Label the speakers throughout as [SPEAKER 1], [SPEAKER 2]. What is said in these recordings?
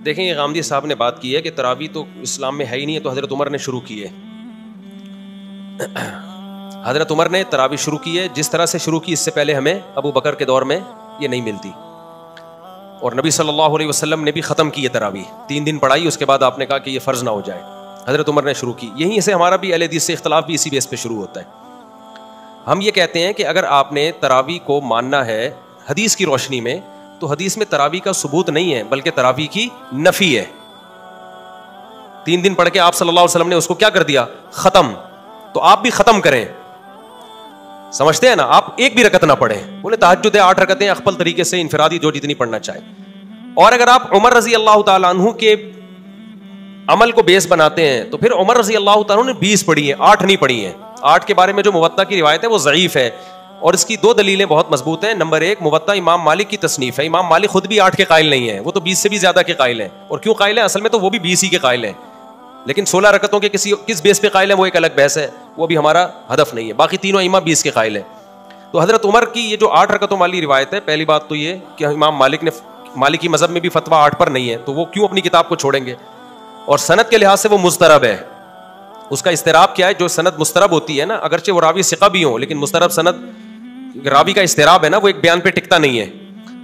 [SPEAKER 1] دیکھیں یہ غامدی صاحب نے بات کی ہے کہ تراویح تو اسلام میں ہے ہی نہیں ہے، تو حضرت عمر نے شروع کی ہے. حضرت عمر نے تراویح شروع کی ہے، جس طرح سے شروع کی اس سے پہلے ہمیں ابو بکر کے دور میں یہ نہیں ملتی. اور نبی صلی اللہ علیہ وسلم نے بھی ختم کی ہے تراویح، 3 دن پڑھائی، اس کے بعد آپ نے کہا کہ یہ فرض نہ ہو جائے. حضرت عمر نے شروع کی. یہیں سے ہمارا بھی اہل حدیث سے اختلاف بھی اسی بیس پہ شروع ہوتا ہے. ہم یہ کہتے ہیں کہ اگر آپ نے تراویح کو ماننا ہے حدیث کی روشنی میں، تو حدیث میں تراویح کا ثبوت نہیں ہے بلکہ تراویح کی نفی ہے. 3 دن پڑھ کے آپ صلی اللہ علیہ وسلم نے اس کو کیا کر دیا؟ ختم. تو آپ بھی ختم کریں. سمجھتے ہیں نا؟ آپ ایک بھی رکعت نہ پڑھیں. بولے تہجد ہے 8 رکعتیں اخپل طریقے سے انفرادی جو جتنی پڑھنا چاہے. اور اگر آپ عمر رضی اللہ تعالیٰ عنہ کے عمل کو بیس بناتے ہیں تو پھر عمر رضی اللہ تعالیٰ عنہ نے 20 پڑھی ہیں، 8 نہیں پڑھی ہیں. 8 کے بارے میں جو موطا کی روایت ہے وہ ضعیف ہے، اور اس کی 2 دلیلیں بہت مضبوط ہیں. نمبر 1، موطا امام مالک کی تصنیف ہے. امام مالک خود بھی 8 کے قائل نہیں ہیں، وہ تو 20 سے بھی زیادہ کے قائل ہیں. اور کیوں قائل ہیں؟ اصل میں تو وہ بھی 20 ہی کے قائل ہیں، لیکن 16 رکعتوں کے کس بیس پہ قائل ہیں وہ ایک الگ بحث ہے، وہ بھی ہمارا ہدف نہیں ہے. باقی تینوں امام 20 کے قائل ہیں. تو حضرت عمر کی یہ جو 8 رکعتوں والی روایت ہے، پہلی بات تو یہ کہ امام مالک نے مالکی مذہب میں بھی فتویٰ 8 پر نہیں ہے، تو وہ کیوں اپنی کتاب کو چھوڑیں گے؟ اور سند کے لحاظ سے وہ مضطرب ہے. اس کا اضطراب کیا ہے؟ جو سند مضطرب ہوتی ہے نا، اگرچہ وہ راوی ثقہ بھی ہوں، لیکن مضطرب سند راوی کا اضطراب ہے نا، وہ ایک بیان پہ ٹکتا نہیں ہے،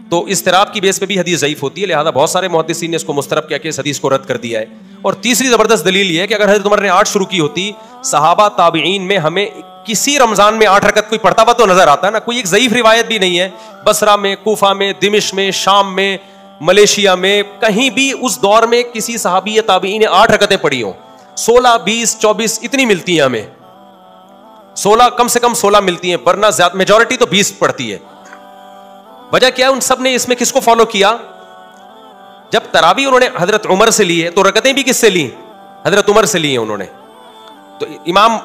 [SPEAKER 1] تو اضطراب کی بیس پہ بھی حدیث ضعیف ہوتی ہے. لہذا بہت سارے محدثین نے اس کو مضطرب کہہ کے اس حدیث کو رد کر دیا ہے. اور تیسری زبردست دلیل یہ ہے کہ اگر حضرت عمر نے 8 شروع کی ہوتی، صحابہ تابعین میں ہمیں کسی رمضان میں 8 رکعت کوئی پڑھتا ہوا تو نظر آتا ہے نا؟ کوئی ایک ضعیف روایت بھی نہیں ہے. بصرہ میں، کوفہ میں، دمشق میں، شام میں، ملیشیا میں، کہیں بھی اس دور میں کسی صحابی یا تابعین نے 8 رکعتیں پڑھی ہوں. 16، 20، 24 اتنی ملتی ہیں ہمیں. 16 کم سے کم 16 ملتی ہیں، ورنہ زیادہ میجورٹی تو 20 پڑھتی ہے. وجہ کیا ہے؟ ان سب نے اس میں کس کو فالو کیا؟ جب تراویح انہوں نے حضرت عمر سے لی ہے تو رکعتیں بھی کس سے لی؟ حضرت عمر سے لی ہیں انہوں نے. تو امام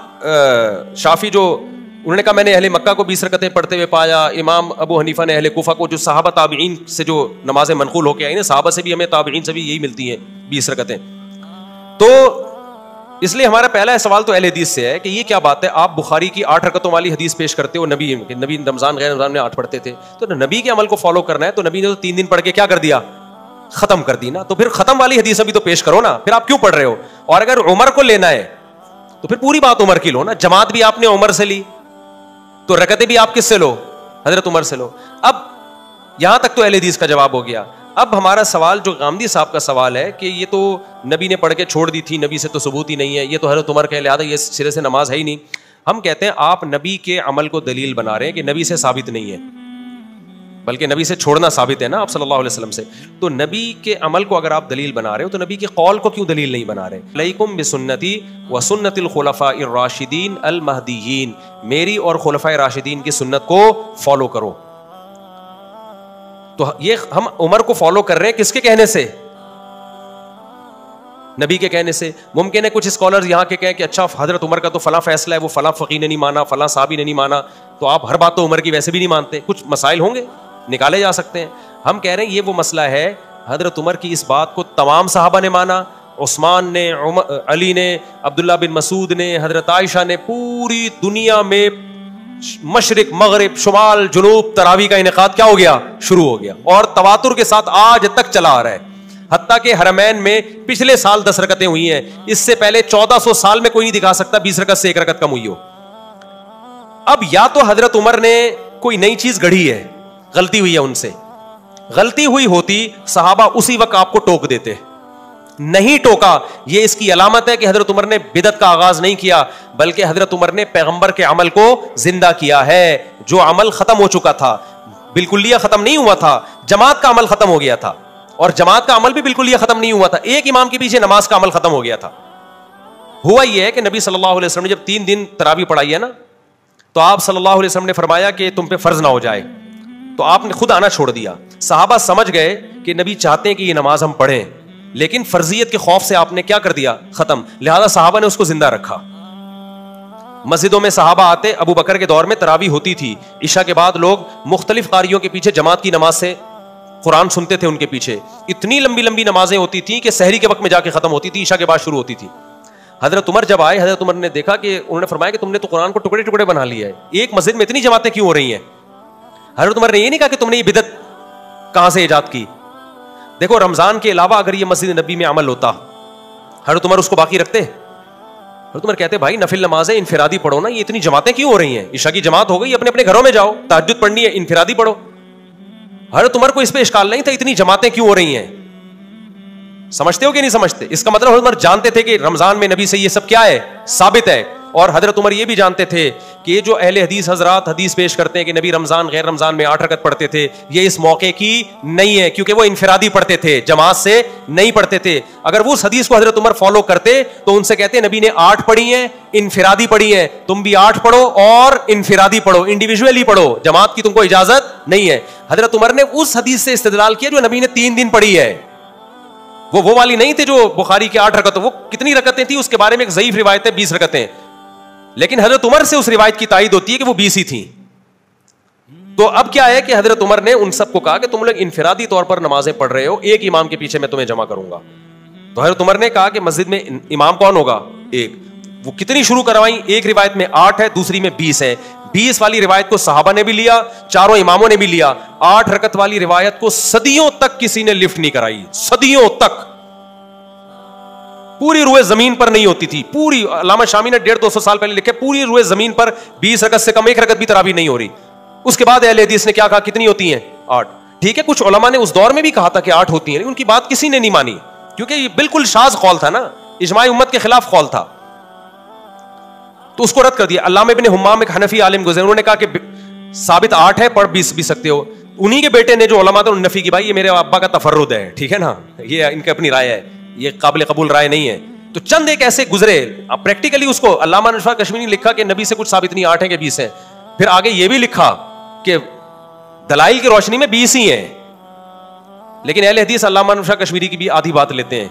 [SPEAKER 1] شافعی جو انہوں نے کہا میں نے اہل مکہ کو 20 رکعتیں پڑھتے ہوئے پایا، امام ابو حنیفہ نے اہل کوفہ کو، جو صحابہ تابعین سے جو نمازیں منقول ہو کے آئی نا، صحابہ سے بھی ہمیں تابعین سے بھی یہی ملتی ہیں 20 رکعتیں. تو اس لیے ہمارا پہلا سوال تو اہل حدیث سے ہے کہ یہ کیا بات ہے؟ آپ بخاری کی 8 رکعتوں والی حدیث پیش کرتے ہو، نبی رمضان غیر رمضان میں 8 پڑھتے تھے، تو نبی کے عمل کو فالو کرنا ہے تو نبی نے تو 3 دن پڑھ کے کیا کر دیا؟ ختم کر دی نا. تو پھر ختم والی حدیث ابھی تو پیش کرو نا، پھر آپ کیوں پڑھ رہے ہو؟ اور اگر عمر کو لینا ہے تو پھر پوری بات عمر کی لو نا. جماعت بھی آپ نے عمر سے لی تو رکعتیں بھی آپ کس سے لو؟ حضرت عمر سے لو. اب یہاں تک تو اہل حدیث کا جواب ہو گیا. اب ہمارا سوال جو غامدی صاحب کا سوال ہے کہ یہ تو نبی نے پڑھ کے چھوڑ دی تھی، نبی سے تو ثبوت ہی نہیں ہے، یہ تو حضرت عمر کا لہٰذا یہ سرے سے نماز ہے ہی نہیں. ہم کہتے ہیں آپ نبی کے عمل کو دلیل بنا رہے ہیں کہ نبی سے ثابت نہیں ہے، بلکہ نبی سے چھوڑنا ثابت ہے نا آپ صلی اللہ علیہ وسلم سے. تو نبی کے عمل کو اگر آپ دلیل بنا رہے ہو تو نبی کے قول کو کیوں دلیل نہیں بنا رہے؟ علیکم بسنتی وسنت الخلفاء الراشدین المہدیین، میری اور خلفاء راشدین کی سنت کو فالو کرو. تو یہ ہم عمر کو فالو کر رہے ہیں کس کے کہنے سے؟ نبی کے کہنے سے. ممکن ہے کچھ اسکالرز یہاں کے کہیں کہ اچھا حضرت عمر کا تو فلاں فیصلہ ہے، وہ فلاں فقیہ نے نہیں مانا، فلاں صحابی نے نہیں مانا، تو آپ ہر بات تو عمر کی ویسے بھی نہیں مانتے. کچھ مسائل ہوں گے نکالے جا سکتے ہیں. ہم کہہ رہے ہیں یہ وہ مسئلہ ہے، حضرت عمر کی اس بات کو تمام صحابہ نے مانا، عثمان نے، علی نے، عبداللہ بن مسعود نے، حضرت عائشہ نے، پوری دنیا میں مشرق مغرب شمال جنوب تراویح کا انعقاد کیا ہو گیا؟ شروع ہو گیا، اور تواتر کے ساتھ آج تک چلا آ رہا ہے. حتیٰ کہ حرمین میں پچھلے سال 10 رکعتیں ہوئی ہیں، اس سے پہلے 1400 سال میں کوئی نہیں دکھا سکتا 20 رکعت سے 1 رکعت کم ہوئی ہو. اب یا تو حضرت عمر نے کوئی نئی چیز گڑھی ہے، غلطی ہوئی ہے ان سے، غلطی ہوئی ہوتی صحابہ اسی وقت آپ کو ٹوک دیتے، نہیں ٹوکا. یہ اس کی علامت ہے کہ حضرت عمر نے بدعت کا آغاز نہیں کیا، بلکہ حضرت عمر نے پیغمبر کے عمل کو زندہ کیا ہے. جو عمل ختم ہو چکا تھا، بالکلیہ ختم نہیں ہوا تھا، جماعت کا عمل ختم ہو گیا تھا، اور جماعت کا عمل بھی بالکلیہ ختم نہیں ہوا تھا، ایک امام کے پیچھے نماز کا عمل ختم ہو گیا تھا. ہوا یہ ہے کہ نبی صلی اللہ علیہ وسلم نے جب 3 دن تراویح پڑھائی ہے نا، تو آپ صلی اللہ علیہ وسلم نے فرمایا کہ تم پہ فرض نہ ہو جائے، تو آپ نے خود آنا چھوڑ دیا. صحابہ سمجھ گئے کہ نبی چاہتے ہیں کہ یہ نماز ہم پڑھیں، لیکن فرضیت کے خوف سے آپ نے کیا کر دیا؟ ختم. لہذا صحابہ نے اس کو زندہ رکھا. مسجدوں میں صحابہ آتے، ابو بکر کے دور میں تراویح ہوتی تھی، عشاء کے بعد لوگ مختلف قاریوں کے پیچھے جماعت کی نماز سے قرآن سنتے تھے، ان کے پیچھے اتنی لمبی لمبی نمازیں ہوتی تھیں کہ سحری کے وقت میں جا کے ختم ہوتی تھی، عشاء کے بعد شروع ہوتی تھی. حضرت عمر جب آئے، حضرت عمر نے دیکھا کہ انہوں نے فرمایا کہ تم نے تو قرآن کو ٹکڑے ٹکڑے بنا لیا ہے، ایک مسجد میں اتنی جماعتیں کیوں ہو رہی ہیں؟ حضرت عمر نے یہ نہیں کہا کہ تم نے یہ بدعت کہاں سے ایجاد کی، دیکھو رمضان کے علاوہ اگر یہ مسجد نبی میں عمل ہوتا, حضرت عمر اس کو باقی رکھتے؟ حضرت عمر کہتے بھائی نفل نمازیں انفرادی پڑھو نا, یہ اتنی جماعتیں کیوں ہو رہی ہیں؟ عشاء کی جماعت ہو گئی, اپنے اپنے گھروں میں جاؤ, تہجد پڑھنی ہے انفرادی پڑھو. حضرت عمر کو اس پہ اشکال نہیں تھا اتنی جماعتیں کیوں ہو رہی ہیں. سمجھتے ہو کہ نہیں سمجھتے؟ اس کا مطلب حضرت عمر جانتے تھے کہ رمضان میں نبی سے یہ سب کیا ہے, ثابت ہے. اور حضرت عمر یہ بھی جانتے تھے کہ یہ جو اہل حدیث حضرات حدیث پیش کرتے ہیں کہ نبی رمضان غیر رمضان میں 8 رکعت پڑھتے تھے, یہ اس موقع کی نہیں ہے, کیونکہ وہ انفرادی پڑھتے تھے, جماعت سے نہیں پڑھتے تھے. اگر وہ اس حدیث کو حضرت عمر فالو کرتے تو ان سے کہتے نبی نے 8 پڑھی ہیں, انفرادی پڑھی ہیں, تم بھی 8 پڑھو اور انفرادی پڑھو, انڈیویجولی پڑھو, جماعت کی تم کو اجازت نہیں ہے. حضرت عمر نے اس حدیث سے استدلال کیا جو نبی نے 3 دن پڑھی ہے. وہ والی نہیں تھی جو بخاری کے 8 رکعت, وہ کتنی رکعتیں تھیں اس کے بارے میں ایک ضعیف روایت ہے 20 رکعتیں, لیکن حضرت عمر سے اس روایت کی تائید ہوتی ہے کہ وہ 20 ہی تھیں. تو اب کیا ہے کہ حضرت عمر نے ان سب کو کہا کہ تم لوگ انفرادی طور پر نمازیں پڑھ رہے ہو, ایک امام کے پیچھے میں تمہیں جمع کروں گا. تو حضرت عمر نے کہا کہ مسجد میں امام کون ہوگا؟ ایک. وہ کتنی شروع کروائیں؟ ایک روایت میں 8 ہے, دوسری میں 20 ہے. 20 والی روایت کو صحابہ نے بھی لیا, چاروں اماموں نے بھی لیا. 8 رکعت والی روایت کو صدیوں تک کسی نے لفٹ نہیں کرائی, صدیوں تک. پوری روئے زمین پر نہیں ہوتی تھی, پوری. علامہ شامی نے 150-200 سال پہلے لکھے پوری روئے زمین پر 20 رکعت سے کم 1 رکعت بھی تراویح نہیں ہو رہی. اس کے بعد اہل حدیث نے کیا کہا, کتنی ہوتی ہیں؟ 8. ٹھیک ہے, کچھ علماء نے اس دور میں بھی کہا تھا کہ 8 ہوتی ہیں, لیکن ان کی بات کسی نے نہیں مانی, کیونکہ یہ بالکل شاذ قول تھا نا, اجماع امت کے خلاف قول تھا, تو اس کو رد کر دیا. علامہ ابن حمام ایک حنفی عالم گزرے, انہوں نے کہا کہ ثابت 8 ہے, پڑھ 20 بھی سکتے ہو. انہی کے بیٹے نے جو علماء تھے انہوں نے نفی کی, بھائی یہ میرے ابا کا تفرد ہے, ٹھیک ہے نا, یہ ان کی اپنی رائے ہے, یہ قابل قبول رائے نہیں ہے. تو چند ایک ایسے گزرے, اب پریکٹیکلی اس کو علامہ نشفا کشمیری نے لکھا کہ نبی سے کچھ ثابت نہیں, 8 ہے کہ 20 ہے. پھر آگے یہ بھی لکھا کہ دلائل کی روشنی میں 20 ہی ہیں, لیکن اہل حدیث علامہ نشفا کشمیری کی بھی آدھی بات لیتے ہیں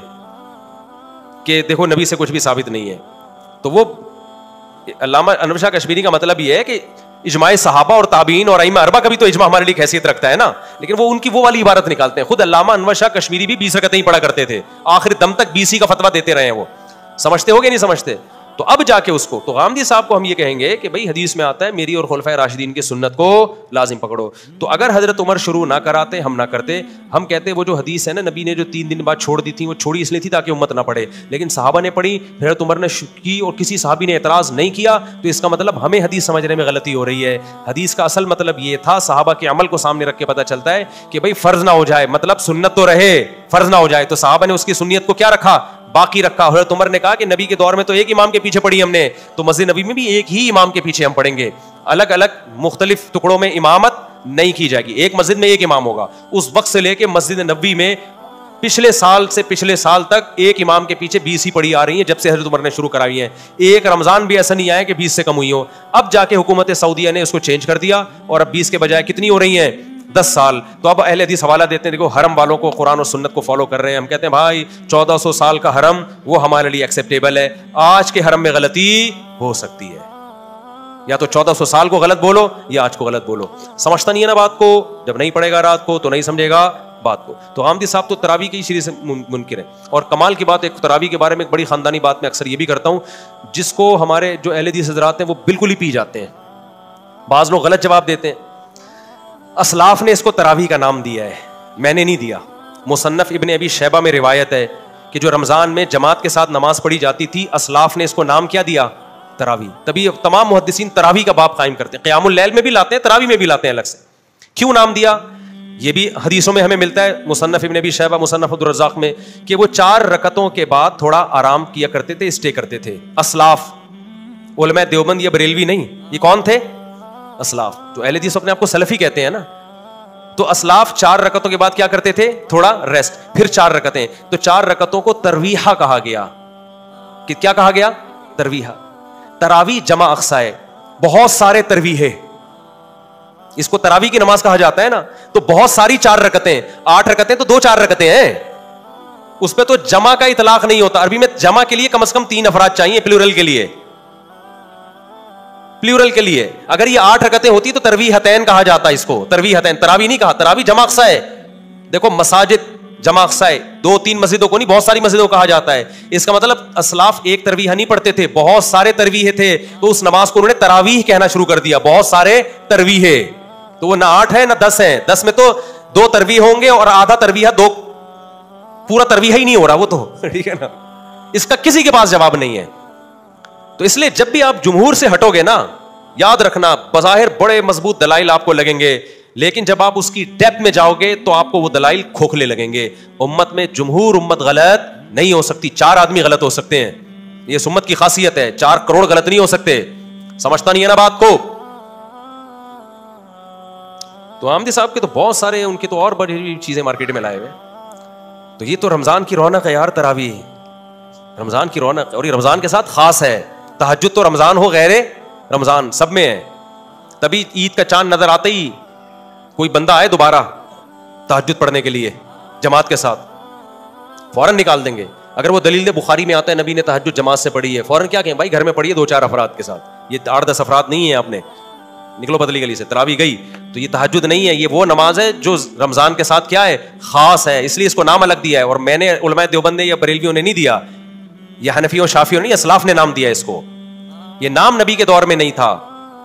[SPEAKER 1] کہ دیکھو نبی سے کچھ بھی ثابت نہیں ہے. تو وہ علامہ انور شاہ کشمیری کا مطلب یہ ہے کہ اجماع صحابہ اور تابعین اور ائمہ اربعہ کا بھی تو اجماع ہمارے لیے حیثیت رکھتا ہے نا, لیکن وہ ان کی وہ والی عبارت نکالتے ہیں. خود علامہ انور شاہ کشمیری بھی 20 رکعتیں ہی پڑھا کرتے تھے, آخر دم تک 20 کا فتویٰ دیتے رہے ہیں. وہ سمجھتے ہو گے نہیں سمجھتے؟ تو اب جا کے اس کو, تو غامدی صاحب کو ہم یہ کہیں گے کہ بھائی حدیث میں آتا ہے میری اور خلفائے راشدین کی سنت کو لازم پکڑو. تو اگر حضرت عمر شروع نہ کراتے, ہم نہ کرتے, ہم کہتے وہ جو حدیث ہے نا نبی نے جو 3 دن بعد چھوڑ دی تھی, وہ چھوڑی اس لیے تھی تاکہ امت نہ پڑھے, لیکن صحابہ نے پڑھی, پھر حضرت عمر نے کی اور کسی صحابی نے اعتراض نہیں کیا, تو اس کا مطلب ہمیں حدیث سمجھنے میں غلطی ہو رہی ہے. حدیث کا اصل مطلب یہ تھا, صحابہ کے عمل کو سامنے رکھ کے پتہ چلتا ہے کہ بھائی فرض نہ ہو جائے, مطلب سنت تو رہے, فرض نہ ہو جائے. تو صحابہ نے اس کی سنیت کو کیا رکھا, باقی رکھا. حضرت عمر نے کہا کہ نبی کے دور میں تو ایک امام کے پیچھے پڑھی ہم نے, تو مسجد نبی میں بھی ایک ہی امام کے پیچھے ہم پڑھیں گے, الگ الگ مختلف ٹکڑوں میں امامت نہیں کی جائے گی, ایک مسجد میں ایک امام ہوگا. اس وقت سے لے کے مسجد نبوی میں پچھلے سال سے پچھلے سال تک ایک امام کے پیچھے 20 ہی پڑھی آ رہی ہیں, جب سے حضرت عمر نے شروع کرائی ہیں. ایک رمضان بھی ایسا نہیں آیا کہ 20 سے کم ہوئی ہو. اب جا کے حکومت سعودیہ نے اس کو چینج کر دیا, اور اب 20 کے بجائے کتنی ہو رہی ہیں, 10 سال. تو اب اہل حدیث حوالہ دیتے ہیں, دیکھو حرم والوں کو قرآن و سنت کو فالو کر رہے ہیں. ہم کہتے ہیں بھائی 1400 سال کا حرم وہ ہمارے لیے ایکسیپٹیبل ہے, آج کے حرم میں غلطی ہو سکتی ہے, یا تو 1400 سال کو غلط بولو یا آج کو غلط بولو. سمجھتا نہیں ہے نا بات کو, جب نہیں پڑھے گا رات کو تو نہیں سمجھے گا بات کو. تو غامدی صاحب تو تراویح کی شریح سے منکر ہے. اور کمال کی بات, ایک تراویح کے بارے میں ایک بڑی خاندانی بات میں اکثر یہ بھی کرتا ہوں, جس کو ہمارے جو اہل حدیث حضرات ہیں وہ بالکل ہی پی جاتے ہیں. بعض لوگ غلط جواب دیتے ہیں. اسلاف نے اس کو تراویح کا نام دیا ہے, میں نے نہیں دیا. مصنف ابن ابی شیبہ میں روایت ہے کہ جو رمضان میں جماعت کے ساتھ نماز پڑھی جاتی تھی, اسلاف نے اس کو نام کیا دیا, تراویح. تبھی تمام محدثین تراویح کا باب قائم کرتے ہیں, قیام اللیل میں بھی لاتے ہیں, تراویح میں بھی لاتے ہیں الگ سے. کیوں نام دیا یہ بھی حدیثوں میں ہمیں ملتا ہے, مصنف ابن ابی شیبہ, مصنف عبدالرزاق میں, کہ وہ 4 رکعتوں کے بعد تھوڑا آرام کیا کرتے تھے, اسٹے کرتے تھے. اسلاف علماء دیوبند یا بریلوی نہیں, یہ کون تھے؟ اسلاف. جو اہل حدیث اپنے آپ کو سلفی کہتے ہیں نا, تو اسلاف 4 رکعتوں کے بعد کیا کرتے تھے, تھوڑا ریسٹ, پھر 4 رکعتیں. تو 4 رکعتوں کو ترویحہ کہا گیا. کہ کیا کہا گیا؟ ترویحہ. تراویح جمع اقصا ہے, بہت سارے ترویح, اس کو تراویح کی نماز کہا جاتا ہے نا. تو بہت ساری 4 رکعتیں, 8 رکعتیں تو 2-4 رکعتیں ہیں, اس پہ تو جمع کا اطلاق نہیں ہوتا. عربی میں جمع کے لیے کم از کم 3 افراد چاہیے, پلورل کے لیے, پلورل کے لیے. اگر یہ 8 رکعتیں ہوتی تو ترویحتین کہا جاتا اس کو, ترویحتین. تراویح نہیں کہا, تراویح جمع اقصا ہے. دیکھو مساجد جمع اقصا ہے, 2-3 مسجدوں کو نہیں, بہت ساری مسجدوں کو کہا جاتا ہے. اس کا مطلب اسلاف ایک ترویح نہیں پڑھتے تھے, بہت سارے ترویح تھے, تو اس نماز کو انہوں نے تراویح کہنا شروع کر دیا, بہت سارے ترویح. تو وہ نہ 8 ہے نہ 10 ہیں, 10 میں تو 2 ترویح ہوں گے اور آدھا ترویح 2 پورا ترویہ ہی نہیں ہو رہا وہ تو, ٹھیک ہے نا, اس کا کسی کے پاس جواب نہیں ہے. تو اس لیے جب بھی آپ جمہور سے ہٹو گے نا, یاد رکھنا بظاہر بڑے مضبوط دلائل آپ کو لگیں گے, لیکن جب آپ اس کی ڈیپتھ میں جاؤ گے تو آپ کو وہ دلائل کھوکھلے لگیں گے. امت میں جمہور امت غلط نہیں ہو سکتی, 4 آدمی غلط ہو سکتے ہیں, یہ اس امت کی خاصیت ہے, 4 کروڑ غلط نہیں ہو سکتے. سمجھتا نہیں ہے نا بات کو. تو آمدی صاحب کے تو بہت سارے, ان کے تو اور بڑی چیزیں مارکیٹ میں لائے ہوئے. تو یہ تو رمضان کی رونق ہے یار, تراویح رمضان کی رونق, اور یہ رمضان کے ساتھ خاص ہے. تہجد تو رمضان ہو غیر رمضان سب میں ہے. تبھی عید کا چاند نظر آتے ہی کوئی بندہ آئے دوبارہ تہجد پڑھنے کے لیے جماعت کے ساتھ, فوراً نکال دیں گے. اگر وہ دلیل بخاری میں آتا ہے نبی نے تہجد جماعت سے پڑھی ہے, فوراً کیا کہیں بھائی گھر میں پڑھیے 2-4 افراد کے ساتھ, یہ 8-10 افراد نہیں ہیں, آپ نے نکلو بدلی گلی سے. تراویح گئی تو یہ تہجد نہیں ہے, یہ وہ نماز ہے جو رمضان کے ساتھ کیا ہے, خاص ہے, اس لیے اس کو نام الگ دیا ہے. اور میں نے علماء دیوبند نے یا بریلویوں نے نہیں دیا, یہ حنفیوں شافیوں نہیں, اسلاف نے نام دیا اس کو. یہ نام نبی کے دور میں نہیں تھا,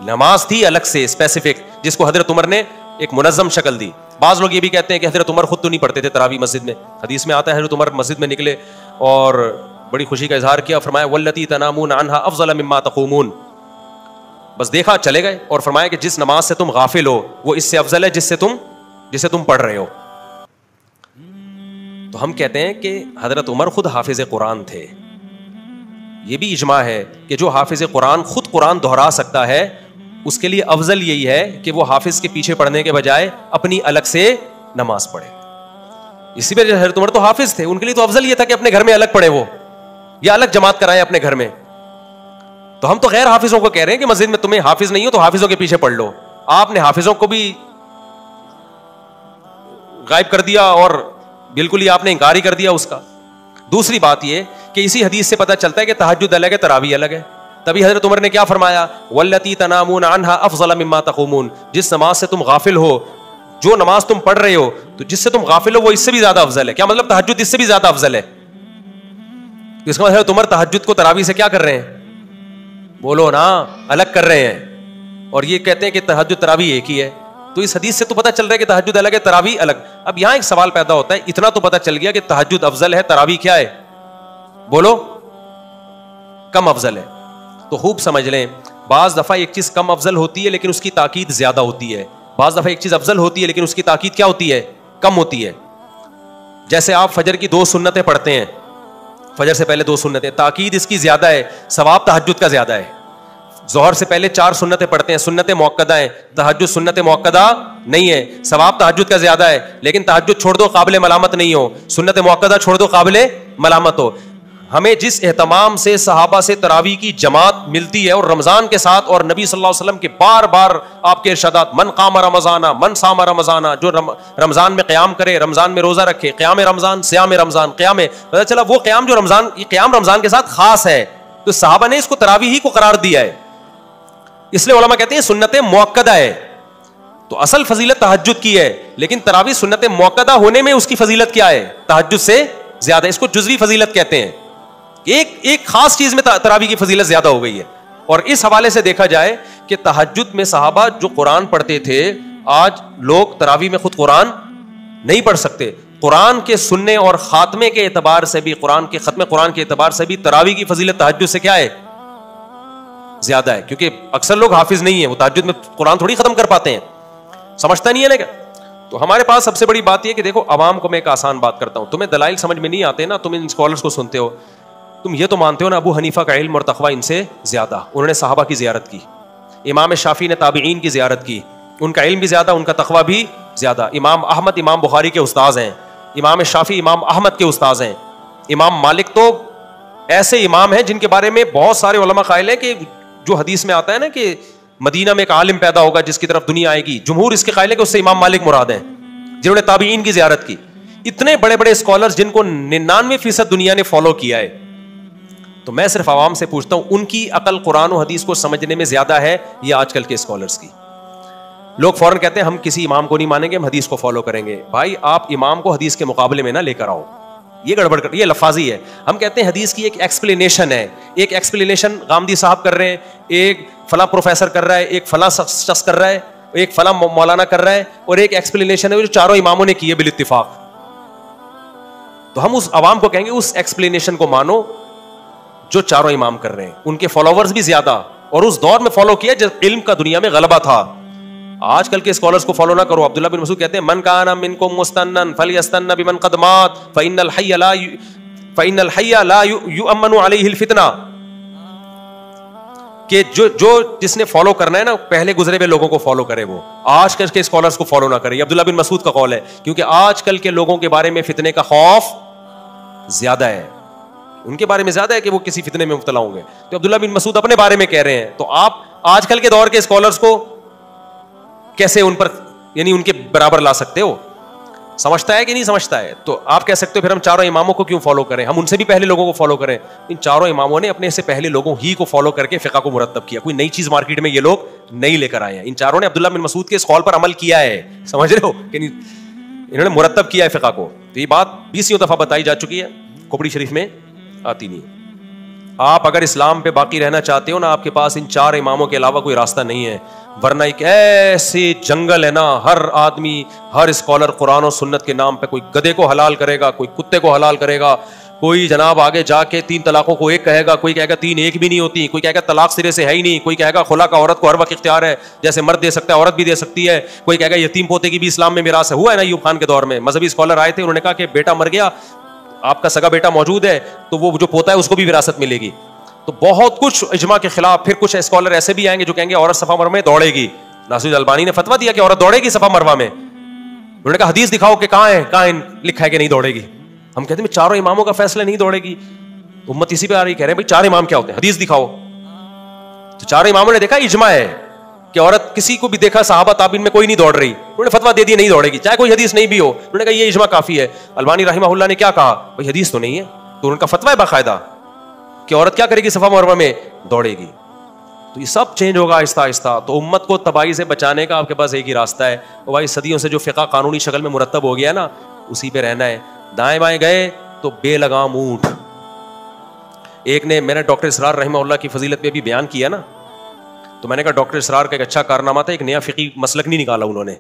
[SPEAKER 1] نماز تھی الگ سے اسپیسیفک, جس کو حضرت عمر نے ایک منظم شکل دی. بعض لوگ یہ بھی کہتے ہیں کہ حضرت عمر خود تو نہیں پڑھتے تھے تراویح مسجد میں. حدیث میں آتا ہے حضرت عمر مسجد میں نکلے اور بڑی خوشی کا اظہار کیا, فرمایا واللتی تنامون عنہا افضل مما تقومون, بس دیکھا چلے گئے, اور فرمایا کہ جس نماز سے تم غافل ہو وہ اس سے افضل ہے جسے تم پڑھ رہے ہو. تو ہم کہتے ہیں کہ حضرت عمر خود حافظ قرآن تھے. یہ بھی اجماع ہے کہ جو حافظ قرآن خود قرآن دہرا سکتا ہے اس کے لیے افضل یہی ہے کہ وہ حافظ کے پیچھے پڑھنے کے بجائے اپنی الگ سے نماز پڑھے. اسی پہ حضرت عمر تو حافظ تھے, ان کے لیے تو افضل یہ تھا کہ اپنے گھر میں الگ پڑھے وہ, یا الگ جماعت کرائے اپنے گھر میں. تو ہم تو غیر حافظوں کو کہہ رہے ہیں کہ مسجد میں تمہیں حافظ نہیں ہو تو حافظوں کے پیچھے پڑھ لو. آپ نے حافظوں کو بھی غائب کر دیا اور بالکل ہی آپ نے انکار ہی کر دیا اس کا. دوسری بات یہ کہ اسی حدیث سے پتہ چلتا ہے کہ تہجد الگ ہے, تراویح الگ ہے. تبھی حضرت عمر نے کیا فرمایا, واللتی تنامون عنہا افضل مما تقومون, جس نماز سے تم غافل ہو, جو نماز تم پڑھ رہے ہو تو جس سے تم غافل ہو وہ اس سے بھی زیادہ افضل ہے. کیا مطلب تہجد اس سے بھی زیادہ افضل ہے. اس کا مطلب حضرت عمر تہجد کو تراویح سے کیا کر رہے ہیں, بولو نا, الگ کر رہے ہیں, اور یہ کہتے ہیں کہ تہجد تراویح ایک ہی ہے. تو اس حدیث سے تو پتہ چل رہا ہے کہ تہجد الگ ہے, تراویح الگ. اب یہاں ایک سوال پیدا ہوتا ہے, اتنا تو پتہ چل گیا کہ تہجد افضل ہے, تراویح کیا ہے, بولو کم افضل ہے. تو خوب سمجھ لیں, بعض دفعہ ایک چیز کم افضل ہوتی ہے لیکن اس کی تاکید زیادہ ہوتی ہے, بعض دفعہ ایک چیز افضل ہوتی ہے لیکن اس کی تاکید کیا ہوتی ہے, کم ہوتی ہے. جیسے آپ فجر کی 2 سنتیں پڑھتے ہیں, فجر سے پہلے 2 سنتیں, تاکید اس کی زیادہ ہے, ثواب تہجد کا زیادہ ہے. ظہر سے پہلے 4 سنتیں پڑھتے ہیں, سنت موقدہ ہیں, تہجد سنت موقدہ نہیں ہے, ثواب تہجد کا زیادہ ہے, لیکن تہجد چھوڑ دو قابل ملامت نہیں ہو, سنت موقدہ چھوڑ دو قابل ملامت ہو. ہمیں جس اہتمام سے صحابہ سے تراویح کی جماعت ملتی ہے اور رمضان کے ساتھ, اور نبی صلی اللہ علیہ وسلم کے بار بار آپ کے ارشادات, من قام رمضانہ من صام رمضانہ, جو رمضان میں قیام کرے, رمضان میں روزہ رکھے, قیام رمضان, صیام رمضان, قیام, پتہ چلا وہ قیام جو رمضان, یہ قیام رمضان کے ساتھ خاص ہے. تو صحابہ نے اس کو تراویح ہی کو قرار دیا ہے, اس لیے علماء کہتے ہیں سنت موقدہ ہے. تو اصل فضیلت تہجد کی ہے, لیکن تراویح سنت موقدہ ہونے میں اس کی فضیلت کیا ہے, تہجد سے زیادہ. اس کو جزوی فضیلت کہتے ہیں, ایک خاص چیز میں تراویح کی فضیلت زیادہ ہو گئی ہے. اور اس حوالے سے دیکھا جائے کہ تہجد میں صحابہ جو قرآن پڑھتے تھے, آج لوگ تراویح میں خود قرآن نہیں پڑھ سکتے. قرآن کے سننے اور خاتمے کے اعتبار سے بھی, قرآن کے ختم قرآن کے اعتبار سے بھی تراویح کی فضیلت تہجد سے کیا ہے, زیادہ ہے. کیونکہ اکثر لوگ حافظ نہیں ہیں, وہ تہجد میں قرآن تھوڑی ختم کر پاتے ہیں, سمجھتا نہیں ہے نا. تو ہمارے پاس سب سے بڑی بات یہ کہ دیکھو, عوام کو میں ایک آسان بات کرتا ہوں, تمہیں دلائل سمجھ میں نہیں آتے نا, تم ان اسکالرس کو سنتے ہو, تم یہ تو مانتے ہو نا ابو حنیفہ کا علم اور تقویٰ ان سے زیادہ, انہوں نے صحابہ کی زیارت کی. امام شافعی نے تابعین کی زیارت کی, ان کا علم بھی زیادہ, ان کا تقویٰ بھی زیادہ. امام احمد امام بخاری کے استاذ ہیں, امام شافعی امام احمد کے استاذ ہیں. امام مالک تو ایسے امام ہیں جن کے بارے میں بہت سارے علماء قائل ہیں کہ جو حدیث میں آتا ہے نا کہ مدینہ میں ایک عالم پیدا ہوگا جس کی طرف دنیا آئے گی, جمہور اس کے قائل ہے کہ اس سے امام مالک مراد ہیں, جنہوں نے تابعین کی زیارت کی. اتنے بڑے بڑے اسکالرز جن کو 99% دنیا نے فالو کیا ہے. تو میں صرف عوام سے پوچھتا ہوں, ان کی عقل قرآن و حدیث کو سمجھنے میں زیادہ ہے یا آج کل کے اسکالرس کی؟ لوگ فوراً کہتے ہیں ہم کسی امام کو نہیں مانیں گے, ہم حدیث کو فالو کریں گے. بھائی آپ امام کو حدیث کے مقابلے میں نہ لے کر آؤ, یہ گڑبڑ کر, یہ لفاظی ہے. ہم کہتے ہیں حدیث کی ایک ایکسپلینیشن ہے, ایک ایکسپلینیشن غامدی صاحب کر رہے ہیں, ایک فلاں پروفیسر کر رہا ہے, ایک فلاں شخص کر رہا ہے, ایک فلاں مولانا کر رہا ہے, اور ایک ایکسپلینیشن ہے جو چاروں اماموں نے کی ہے بالاتفاق. تو ہم اس عوام کو کہیں گے اس ایکسپلینیشن کو مانو جو چاروں امام کر رہے ہیں. ان کے فالوورز بھی زیادہ, اور اس دور میں فالو کیا جب علم کا دنیا میں غلبہ تھا. آج کل کے اسکالرز کو فالو نہ کرو. عبداللہ بن مسعود کہتے ہیں من کان منکم مستنن فلیستن بمن قد مات فإن الحی لا یؤمن علیہ الفتنہ, کہ جو جس نے فالو کرنا ہے نا پہلے گزرے ہوئے لوگوں کو فالو کرے, وہ آج کل کے اسکالرز کو فالو نہ کرے. یہ عبداللہ بن مسعود کا قول ہے, کیونکہ آج کل کے لوگوں کے بارے میں فتنے کا خوف زیادہ ہے, ان کے بارے میں زیادہ ہے کہ وہ کسی فتنے میں مبتلا ہوں گے. تو عبداللہ بن مسعود اپنے بارے میں کہہ رہے ہیں, تو آپ آج کل کے دور کے اسکالرز کو کیسے ان پر یعنی ان کے برابر لا سکتے ہو؟ سمجھتا ہے کہ نہیں سمجھتا ہے؟ تو آپ کہہ سکتے ہو پھر ہم چاروں اماموں کو کیوں فالو کریں, ہم ان سے بھی پہلے لوگوں کو فالو کریں. ان چاروں اماموں نے اپنے سے پہلے لوگوں ہی کو فالو کر کے فقہ کو مرتب کیا, کوئی نئی چیز مارکیٹ میں یہ لوگ نہیں لے کر آئے ہیں. ان چاروں نے عبداللہ بن مسعود کے اس قول پر عمل کیا ہے, سمجھ رہے ہو کہ نہیں, انہوں نے مرتب کیا ہے فقہ کو. تو یہ بات 20 دفعہ بتائی جا چکی ہے, کھوپڑی شریف میں آتی نہیں. آپ اگر اسلام پہ باقی رہنا چاہتے ہو نا, آپ کے پاس ان چار اماموں کے علاوہ کوئی راستہ نہیں ہے, ورنہ ایک ایسے جنگل ہے نا, ہر آدمی ہر اسکالر قرآن و سنت کے نام پہ کوئی گدھے کو حلال کرے گا, کوئی کتے کو حلال کرے گا, کوئی جناب آگے جا کے 3 طلاقوں کو ایک کہے گا, کوئی کہے گا 3 ایک بھی نہیں ہوتی, کوئی کہے گا طلاق سرے سے ہے ہی نہیں, کوئی کہے گا خلا کا عورت کو ہر وقت اختیار ہے, جیسے مرد دے سکتا ہے عورت بھی دے سکتی ہے, کوئی کہے گا یتیم پوتے کی بھی اسلام میں میراث ہے. ہوا ہے نا ایوب خان کے دور میں مذہبی اسکالر آئے تھے, انہوں نے کہا کہ بیٹا مر گیا, آپ کا سگا بیٹا موجود ہے, تو وہ جو پوتا ہے اس کو بھی وراثت ملے گی. تو بہت کچھ اجماع کے خلاف. پھر کچھ اسکالر ایسے بھی آئیں گے جو کہیں گے عورت صفا مروا میں دوڑے گی. ناصر البانی نے فتویٰ دیا کہ عورت دوڑے گی صفا مروا میں, انہوں نے کہا حدیث دکھاؤ کہ کہاں ہے لکھا ہے کہ نہیں دوڑے گی. ہم کہتے ہیں چاروں اماموں کا فیصلہ نہیں دوڑے گی, امت اسی پہ آ رہی, کہہ رہے ہیں بھائی 4 امام کیا ہوتے ہیں, حدیث دکھاؤ. تو 4 اماموں نے دیکھا اجماع ہے کہ عورت, کسی کو بھی دیکھا صحابہ تابعین میں کوئی نہیں دوڑ رہی, انہوں نے فتویٰ دے دیا نہیں دوڑے گی, چاہے کوئی حدیث نہیں بھی ہو. انہوں نے کہا یہ اجماع کافی ہے. البانی رحمہ اللہ نے کیا کہا, بھائی حدیث تو نہیں ہے, تو ان کا فتویٰ ہے باقاعدہ کہ عورت کیا کرے گی صفا مروا میں, دوڑے گی. تو یہ سب چینج ہوگا آہستہ آہستہ. تو امت کو تباہی سے بچانے کا آپ کے پاس ایک ہی راستہ ہے, وہ بھائی صدیوں سے جو فقہ قانونی شکل میں مرتب ہو گیا نا, اسی پہ رہنا ہے. دائیں بائیں گئے تو بے لگام اونٹ. ایک نے, میں نے ڈاکٹر اسرار رحمہ اللہ کی فضیلت پہ بھی بیان کیا نا, تو میں نے کہا ڈاکٹر اسرار کا ایک اچھا کارنامہ تھا, ایک نیا فقہی مسلک نہیں نکالا انہوں نے,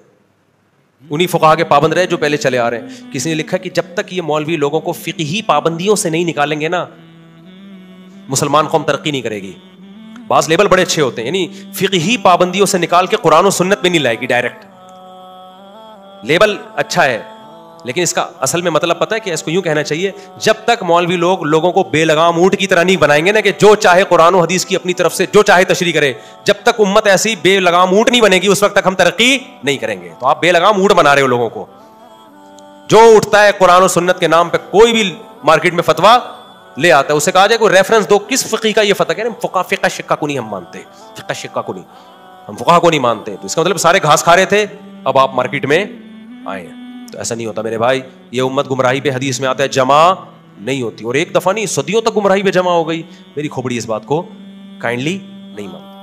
[SPEAKER 1] انہیں فقہا کے پابند رہے جو پہلے چلے آ رہے ہیں. کسی نے لکھا کہ جب تک یہ مولوی لوگوں کو فقہی پابندیوں سے نہیں نکالیں گے نا, مسلمان قوم ترقی نہیں کرے گی. بعض لیبل بڑے اچھے ہوتے ہیں, یعنی فقہی پابندیوں سے نکال کے قرآن و سنت میں نہیں لائے گی, ڈائریکٹ لیبل اچھا ہے, لیکن اس کا اصل میں مطلب پتہ ہے کہ اس کو یوں کہنا چاہیے, جب تک مولوی لوگ لوگوں کو بے لگام اونٹ کی طرح نہیں بنائیں گے نا کہ جو چاہے قرآن و حدیث کی اپنی طرف سے جو چاہے تشریح کرے, جب تک امت ایسی بے لگام اونٹ نہیں بنے گی اس وقت تک ہم ترقی نہیں کریں گے. تو آپ بے لگام اونٹ بنا رہے ہو لوگوں کو. جو اٹھتا ہے قرآن و سنت کے نام پہ کوئی بھی مارکیٹ میں فتویٰ لے آتا ہے, اسے کہا جائے کوئی ریفرنس دو, کس فقی کا یہ فتویٰ, کہہ رہے ہیں فقہ شکا کو نہیں ہم مانتے, فقہ شکا کو نہیں, ہم فقہ کو نہیں مانتے. تو اس کا مطلب سارے گھاس کھا رہے تھے, اب آپ مارکیٹ میں آئے ہیں. تو ایسا نہیں ہوتا میرے بھائی, یہ امت گمراہی پہ حدیث میں آتا ہے جمع نہیں ہوتی, اور ایک دفعہ نہیں صدیوں تک گمراہی پہ جمع ہو گئی. میری کھوپڑی اس بات کو کائنڈلی نہیں مانتی.